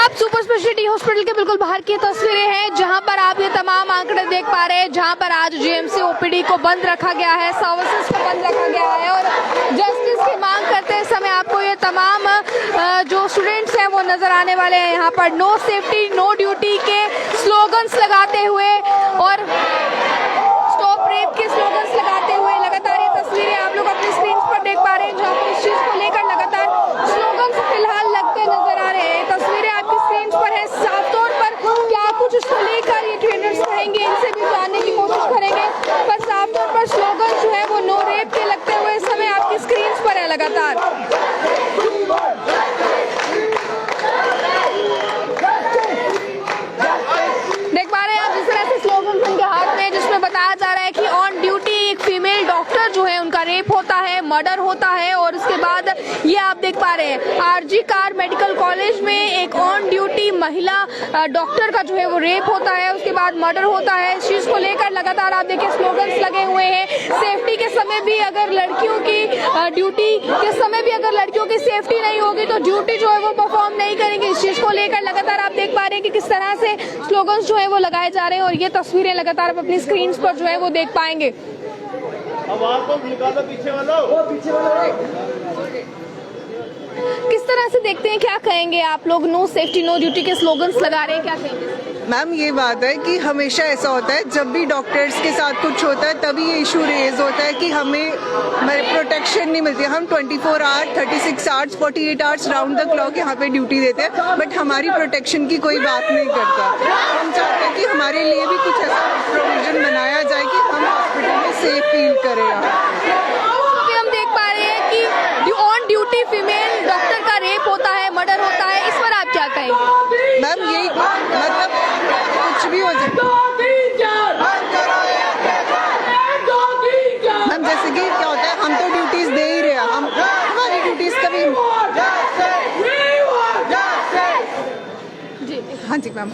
आप super speciality hospital के बिल्कुल बाहर की तस्वीरें हैं, जहां पर आप ये तमाम आंकड़े देख पा रहे हैं, जहां पर आज जीएमसी ओपीडी को बंद रखा गया है, सर्विसेज को बंद रखा गया है और जस्टिस की मांग करते समय आपको ये तमाम जो स्टूडेंट्स हैं वो नजर आने वाले हैं। यहाँ पर नो सेफ्टी नो ड्यूटी के स्लोगन्स लगाते हुए और स्टॉप रेप के स्लोगन्स लगाते हुए लगातार ये तस्वीरें आप लोग अपनी स्क्रीन पर देख पा रहे हैं, जहाँ पर इस चीज को लेकर लगातार स्लोगन्स फिलहाल लगते नजर आ रहे हैं। तस्वीरें आपकी स्क्रीन पर है, साफ तौर पर क्या कुछ इसको लेकर ये ट्रेनर्स कहेंगे, इनसे भी जानने की कोशिश करेंगे, पर साफ तौर पर स्लोगन जो है वो नो रेप के लगते हुए इस समय आपकी स्क्रीन पर है लगातार। देख पा रहे हैं आप जिस तरह से स्लोगन उनके हाथ में, जिसमें बताया जा रहा है कि ऑन ड्यूटी एक फीमेल डॉक्टर जो है उनका रेप होता है, मर्डर होता है और उसके बाद ये आप देख पा रहे हैं आरजी कार मेडिकल कॉलेज में एक ऑन ड्यूटी महिला डॉक्टर का जो है वो रेप होता है, उसके बाद मर्डर होता है। इस चीज को लेकर लगातार आप देखिए स्लोगन्स लगे हुए हैं। सेफ्टी के समय भी अगर लड़कियों की ड्यूटी के समय भी अगर लड़कियों की सेफ्टी नहीं होगी तो ड्यूटी जो है वो परफॉर्म नहीं करेंगे। इस चीज को लेकर लगातार आप देख पा रहे हैं कि किस तरह से स्लोगन्स जो है वो लगाए जा रहे हैं और ये तस्वीरें लगातार आप अपनी स्क्रीन पर जो है वो देख पाएंगे। किस तरह से देखते हैं, क्या कहेंगे आप लोग? नो सेफ्टी नो ड्यूटी के स्लोगन्स लगा रहे हैं, क्या कहेंगे? मैम ये बात है कि हमेशा ऐसा होता है जब भी डॉक्टर्स के साथ कुछ होता है तभी ये इशू रेज होता है कि हमें प्रोटेक्शन नहीं मिलती है। हम 24 hours 36 hours 48 hours round the clock यहाँ पे ड्यूटी देते हैं, बट हमारी प्रोटेक्शन की कोई बात नहीं करता। हम चाहते हैं कि हमारे लिए भी कुछ ऐसा प्रोविजन बनाया जाए कि हम हॉस्पिटल में सेफ फील करें। हम देख पा रहे हैं कि ऑन ड्यूटी फीमेल डॉक्टर का रेप होता है, मर्डर होता है, इस पर आप क्या कहेंगे? मैम यही मतलब कुछ भी हो जाए मैम, जैसे कि क्या होता है हम तो ड्यूटीज दे ही रहे हैं, हम हमारी ड्यूटीज कभी। जी हाँ जी मैम,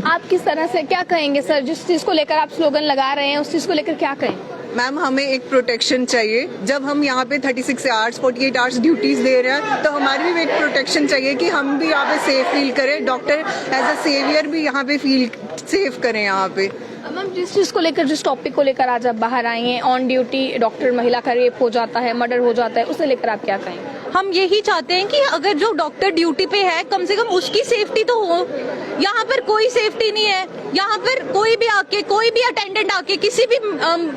आप किस तरह से क्या कहेंगे सर, जिस चीज को लेकर आप स्लोगन लगा रहे हैं उस चीज को लेकर क्या कहें? मैम हमें एक प्रोटेक्शन चाहिए। जब हम यहाँ पे 36 आवर्स 48 आवर्स ड्यूटीज दे रहे हैं तो हमारी भी एक प्रोटेक्शन चाहिए कि हम भी यहाँ पे सेफ फील करें, डॉक्टर एज अ सेवियर भी यहाँ पे फील सेफ करें यहाँ पे। मैम जिस चीज को लेकर, जिस टॉपिक को लेकर आज आप बाहर आई हैं, ऑन ड्यूटी डॉक्टर महिला का रेप हो जाता है, मर्डर हो जाता है, उसे लेकर आप क्या कहेंगे? हम यही चाहते हैं कि अगर जो डॉक्टर ड्यूटी पे है कम से कम उसकी सेफ्टी तो हो। यहाँ पर कोई सेफ्टी नहीं है। यहाँ पर कोई भी आके, कोई भी अटेंडेंट आके किसी भी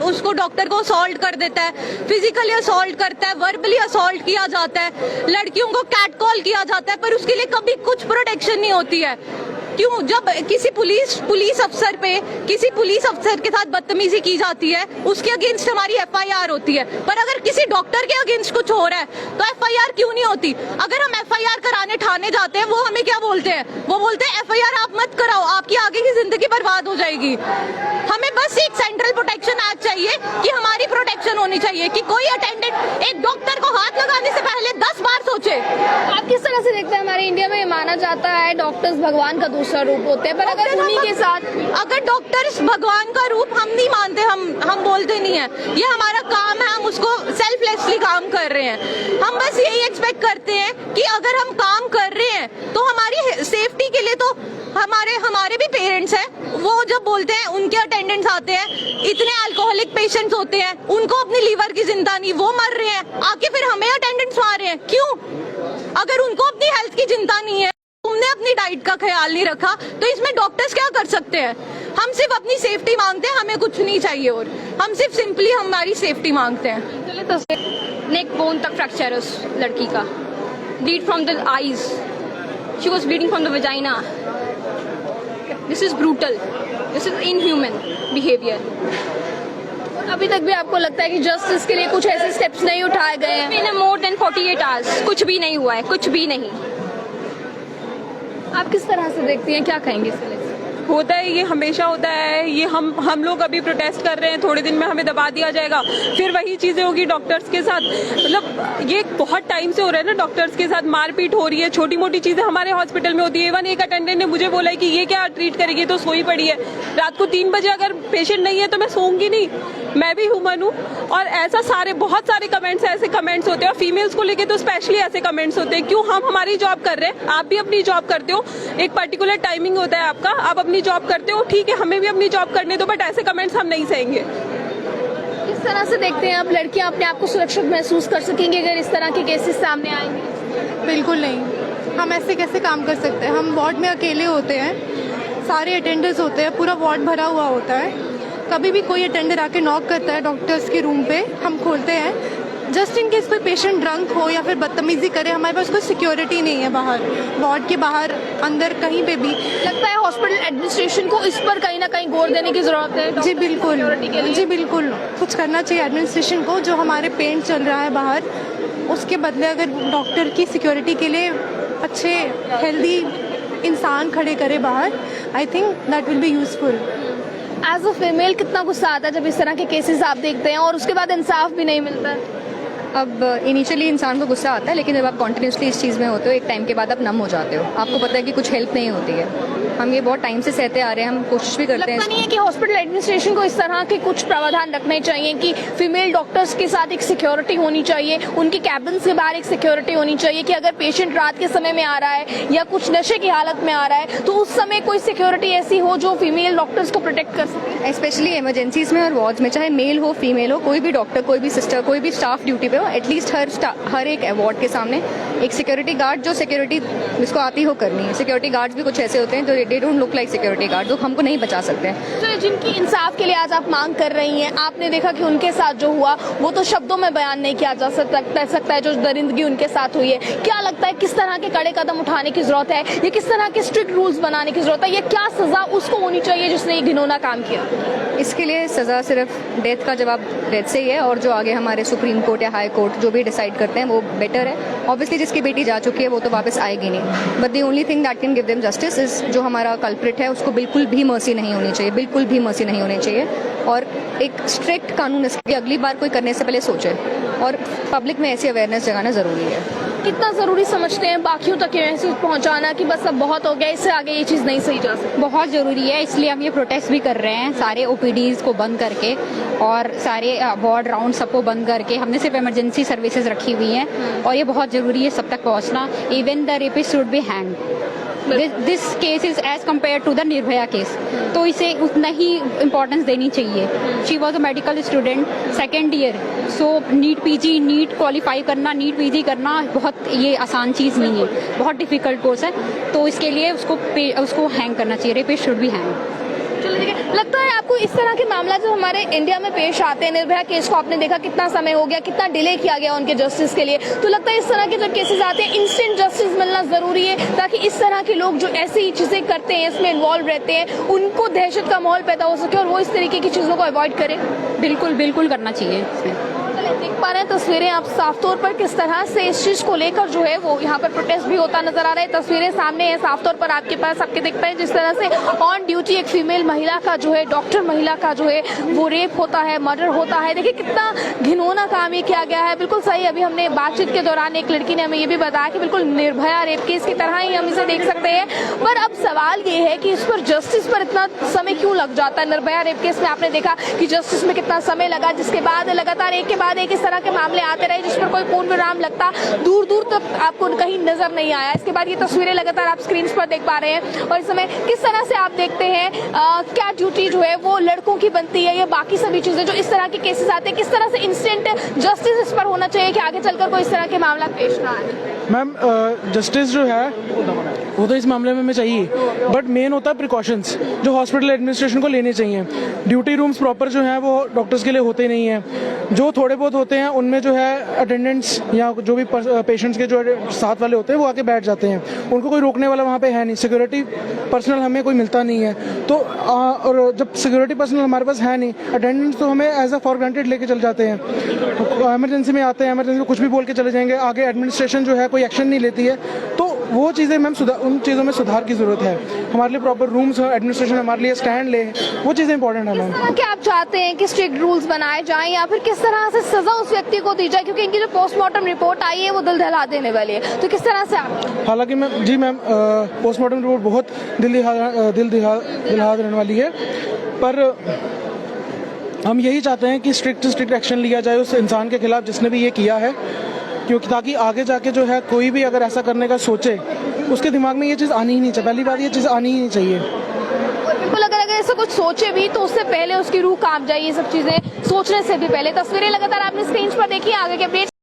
उसको डॉक्टर को असॉल्ट कर देता है, फिजिकली असॉल्ट करता है, वर्बली असॉल्ट किया जाता है, लड़कियों को कैट कॉल किया जाता है, पर उसके लिए कभी कुछ प्रोटेक्शन नहीं होती है। क्यों? जब किसी पुलिस अफसर पे, किसी पुलिस अफसर के साथ बदतमीजी की जाती है उसके अगेंस्ट हमारी एफआईआर होती है, पर अगर किसी डॉक्टर के अगेंस्ट कुछ हो रहा है तो एफआईआर क्यों नहीं होती? अगर हम एफआईआर कराने थाने जाते हैं वो हमें क्या बोलते हैं? वो बोलते हैं एफआईआर आप मत कराओ, आपकी आगे की जिंदगी बर्बाद हो जाएगी। हमें बस एक सेंट्रल प्रोटेक्शन एक्ट चाहिए कि हमारी प्रोटेक्शन होनी चाहिए कि कोई अटेंडेंट एक डॉक्टर को हाथ लगाने से पहले 10 बार सोचे। आप किस तरह से देखते हैं? हमारे इंडिया में माना जाता है डॉक्टर्स भगवान का दूसरा रूप होते हैं, पर अगर उन्हीं के साथ अगर डॉक्टर्स भगवान का रूप हम नहीं मानते, हम बोलते नहीं है, ये हमारा काम है, हम उसको सेल्फलेसली काम कर रहे हैं। हम बस यही एक्सपेक्ट करते हैं कि अगर हम काम कर रहे हैं तो हमारी सेफ्टी के लिए तो हमारे भी पेरेंट्स हैं, वो जब बोलते हैं उनके अटेंडेंट्स आते हैं, इतने अल्कोहलिक पेशेंट्स होते हैं, उनको अपनी लीवर की चिंता नहीं, वो मर रहे हैं, आके फिर हमें अटेंडेंट्स मार रहे हैं। क्यों? अगर उनको अपनी हेल्थ की चिंता नहीं है, तुमने अपनी डाइट का ख्याल नहीं रखा, तो इसमें डॉक्टर्स क्या कर सकते हैं? हम सिर्फ अपनी सेफ्टी मांगते हैं, हमें कुछ नहीं चाहिए और हम सिर्फ सिंपली हमारी सेफ्टी मांगते हैं। नेक बोन तक फ्रैक्चर है उस लड़की का, bleed from the eyes, she was bleeding from the vagina. This is brutal, this is inhuman behaviour. अभी तक भी आपको लगता है कि जस्टिस के लिए कुछ ऐसे स्टेप्स नहीं उठाए गए हैं? इन मोर देन 48 आवर्स कुछ भी नहीं हुआ है, कुछ भी नहीं। आप किस तरह से देखती हैं, क्या कहेंगे इसके लिए? होता है, ये हमेशा होता है। ये हम लोग अभी प्रोटेस्ट कर रहे हैं, थोड़े दिन में हमें दबा दिया जाएगा, फिर वही चीजें होगी डॉक्टर्स के साथ। मतलब ये बहुत टाइम से हो रहा है ना, डॉक्टर्स के साथ मारपीट हो रही है, छोटी मोटी चीजें हमारे हॉस्पिटल में होती है। इवन एक अटेंडेंट ने मुझे बोला है कि ये क्या ट्रीट करेगी, तो सोई पड़ी है। रात को 3 बजे अगर पेशेंट नहीं है तो मैं सोऊंगी नहीं, मैं भी ह्यूमन हूँ। और ऐसा बहुत सारे कमेंट्स ऐसे कमेंट्स होते हैं, और फीमेल्स को लेके तो स्पेशली ऐसे कमेंट्स होते हैं। क्यों हम हमारी जॉब कर रहे हैं, आप भी अपनी जॉब करते हो, एक पर्टिकुलर टाइमिंग होता है आपका, आप अपनी जॉब करते हो, ठीक है, हमें भी अपनी जॉब करने दो, बट ऐसे कमेंट्स हम नहीं सहेंगे। किस तरह से देखते हैं अब लड़कियां अपने आप को सुरक्षित महसूस कर सकेंगी अगर इस तरह के केसेस सामने आएंगे? बिल्कुल नहीं, हम ऐसे कैसे काम कर सकते हैं। हम वार्ड में अकेले होते हैं, सारे अटेंडर्स होते हैं, पूरा वार्ड भरा हुआ होता है। कभी भी कोई अटेंडर आके नॉक करता है डॉक्टर्स के रूम पे, हम खोलते हैं। जस्ट इन केस कोई पेशेंट ड्रंक हो या फिर बदतमीजी करे, हमारे पास कोई सिक्योरिटी नहीं है बाहर, वार्ड के बाहर, अंदर, कहीं पे भी। लगता है हॉस्पिटल एडमिनिस्ट्रेशन को इस पर कहीं ना कहीं गौर देने की जरूरत है। जी बिल्कुल, सिक्योरिटी के लिए जी बिल्कुल, कुछ करना चाहिए एडमिनिस्ट्रेशन को। जो हमारे पेंट चल रहा है बाहर, उसके बदले अगर डॉक्टर की सिक्योरिटी के लिए अच्छे हेल्दी इंसान खड़े करे बाहर, I think that will be useful. As a female कितना गुस्सा आता है जब इस तरह के केसेस आप देखते हैं और उसके बाद इंसाफ भी नहीं मिलता है? अब इनिशियली इंसान को गुस्सा आता है, लेकिन जब आप कॉन्टिन्यूसली इस चीज़ में होते हो, एक टाइम के बाद आप नम हो जाते हो। आपको पता है कि कुछ हेल्प नहीं होती है। हम ये बहुत टाइम से सहते आ रहे हैं, हम कोशिश भी करते हैं। लगता नहीं है कि हॉस्पिटल एडमिनिस्ट्रेशन को इस तरह के कुछ प्रावधान रखने चाहिए कि फीमेल डॉक्टर्स के साथ एक सिक्योरिटी होनी चाहिए, उनके कैबिन के बाहर एक सिक्योरिटी होनी चाहिए कि अगर पेशेंट रात के समय में आ रहा है या कुछ नशे की हालत में आ रहा है तो उस समय कोई सिक्योरिटी ऐसी हो जो फीमेल डॉक्टर्स को प्रोटेक्ट कर सके। स्पेशली इमरजेंसीज में और वार्ड्स में, चाहे मेल हो फीमेल हो, कोई भी डॉक्टर, कोई भी सिस्टर, कोई भी स्टाफ ड्यूटी पे हो, एटलीस्ट हर एक वार्ड के सामने एक सिक्योरिटी गार्ड, जो सिक्योरिटी जिसको आती हो करनी है। सिक्योरिटी गार्ड्स भी कुछ ऐसे होते हैं जो they don't look like security guard, जो हमको नहीं बचा सकते हैं। तो जिनकी इंसाफ के लिए आज आप मांग कर रही हैं, आपने देखा कि उनके साथ जो हुआ वो तो शब्दों में बयान नहीं किया जा सकता है, जो दरिंदगी उनके साथ हुई है। क्या लगता है किस तरह के कड़े कदम उठाने की जरूरत है, ये किस तरह के स्ट्रिक्ट रूल्स बनाने की जरूरत है, ये क्या सजा उसको होनी चाहिए जिसने ये घिनौना काम किया? इसके लिए सज़ा सिर्फ डेथ का जवाब डेथ से ही है, और जो आगे हमारे सुप्रीम कोर्ट या हाई कोर्ट जो भी डिसाइड करते हैं वो बेटर है। ऑब्वियसली जिसकी बेटी जा चुकी है वो तो वापस आएगी नहीं, but the only thing that can give them justice is जो हमारा कल्प्रिट है उसको बिल्कुल भी मर्सी नहीं होनी चाहिए, बिल्कुल भी मर्सी नहीं होनी चाहिए। और एक स्ट्रिक्ट कानून इसके अगली बार कोई करने से पहले सोचे, और पब्लिक में ऐसी अवेयरनेस जगाना ज़रूरी है। कितना जरूरी समझते हैं बाकियों तक ये मैसेज पहुंचाना कि बस अब बहुत हो गया, इससे आगे ये चीज़ नहीं सही जा सकती? बहुत ज़रूरी है, इसलिए हम ये प्रोटेस्ट भी कर रहे हैं, सारे ओपीडीज को बंद करके और सारे वार्ड राउंड सबको बंद करके। हमने सिर्फ इमरजेंसी सर्विसेज रखी हुई हैं, और ये बहुत ज़रूरी है सब तक पहुंचना। Even the rapist should be hang. This case is as compare to the Nirbhaya case, तो इसे उतना ही इम्पोर्टेंस देनी चाहिए। She was a medical student, 2nd year, so NEET PG, NEET qualify करना, नीट पीजी करना बहुत ये आसान चीज़ नहीं है, बहुत डिफिकल्ट कोर्स है। तो इसके लिए उसको हैंग करना चाहिए, रेपिस्ट शुड बी हैंग। चलो ठीक है। लगता है आपको इस तरह के मामला जो हमारे इंडिया में पेश आते हैं, निर्भया केस को आपने देखा कितना समय हो गया, कितना डिले किया गया उनके जस्टिस के लिए, तो लगता है इस तरह के जब केसेस आते हैं इंस्टेंट जस्टिस मिलना जरूरी है ताकि इस तरह के लोग जो ऐसी चीजें करते हैं, इसमें इन्वॉल्व रहते हैं, उनको दहशत का माहौल पैदा हो सके और वो इस तरीके की चीजों को अवॉइड करें? बिल्कुल बिल्कुल करना चाहिए इसमें। देख पा रहे हैं तस्वीरें आप साफ तौर पर किस तरह से इस चीज को लेकर जो है वो यहाँ पर प्रोटेस्ट भी होता नजर आ रहा है। तस्वीरें सामने हैं, साफ तौर पर आपके पास सबके दिख पाए जिस तरह से ऑन ड्यूटी एक फीमेल महिला का जो है, डॉक्टर महिला का जो है वो रेप होता है, मर्डर होता है। देखिए कितना घिनौना काम ये किया गया है। बिल्कुल सही, अभी हमने बातचीत के दौरान एक लड़की ने हमें ये भी बताया कि बिल्कुल निर्भया रेप केस की तरह ही हम इसे देख सकते हैं, पर अब सवाल ये है कि इस पर जस्टिस पर इतना समय क्यों लग जाता है? निर्भया रेप केस में आपने देखा कि जस्टिस में कितना समय लगा, जिसके बाद लगातार एक के बाद एक इस तरह के मामले आते रहे जिस पर कोई पूर्ण विराम लगता दूर दूर तक आपको कहीं नजर नहीं आया। इसके बाद ये तस्वीरें लगातार आप स्क्रीन पर देख पा रहे हैं, और इस समय किस तरह से आप देखते हैं क्या ड्यूटी जो है वो लड़कों की बनती है, या बाकी सभी चीजें जो इस तरह के केसेस आते हैं, किस तरह से इंस्टेंट जस्टिस इस पर होना चाहिए कि आगे चलकर कोई इस तरह के मामला पेश ना आए? मैम जस्टिस जो है वो तो इस मामले में चाहिए, बट मेन होता है प्रिकॉशंस जो हॉस्पिटल एडमिनिस्ट्रेशन को लेने चाहिए। ड्यूटी रूम्स प्रॉपर जो है वो डॉक्टर्स के लिए होते नहीं हैं, जो थोड़े बहुत होते हैं उनमें जो है अटेंडेंट्स या जो भी पेशेंट्स के जो साथ वाले होते हैं वो आके बैठ जाते हैं, उनको कोई रोकने वाला वहाँ पे है नहीं। सिक्योरिटी पर्सनल हमें कोई मिलता नहीं है, तो और जब सिक्योरिटी पर्सनल हमारे पास है नहीं, अटेंडेंट्स तो हमें एज अ फॉर ग्रांटेड लेके चल जाते हैं। इमरजेंसी में आते हैं, इमरजेंसी में कुछ भी बोल के चले जाएंगे, आगे एडमिनिस्ट्रेशन जो है कोई एक्शन नहीं लेती है, तो वो चीज़ें मैम उन चीज़ों में सुधार की ज़रूरत है। हमारे लिए प्रॉपर रूम्स हो, एडमिनिस्ट्रेशन हमारे लिए स्टैंड ले, वो चीज़ें इंपॉर्टेंट है मैम। किस तरह के आप चाहते हैं कि स्ट्रिक्ट रूल्स बनाए जाएं या फिर किस तरह से सजा उस व्यक्ति को दी जाए, क्योंकि इनकी जो पोस्टमार्टम रिपोर्ट आई है वो दिल दहला देने वाली है, तो किस तरह से आप? हालांकि मैम जी मैम पोस्टमार्टम रिपोर्ट बहुत दिल दहला देने वाली है, पर हम यही चाहते हैं कि स्ट्रिक्ट एक्शन लिया जाए उस इंसान के खिलाफ जिसने भी ये किया है, क्योंकि ताकि आगे जाके जो है कोई भी अगर ऐसा करने का सोचे उसके दिमाग में ये चीज़ आनी ही नहीं चाहिए। पहली बात ये चीज़ आनी ही नहीं चाहिए। और बिल्कुल अगर ऐसा कुछ सोचे भी तो उससे पहले उसकी रूह कांप जाए, ये सब चीजें सोचने से भी पहले। तस्वीरें लगातार आपने स्क्रीन पर देखी, आगे के अपडेट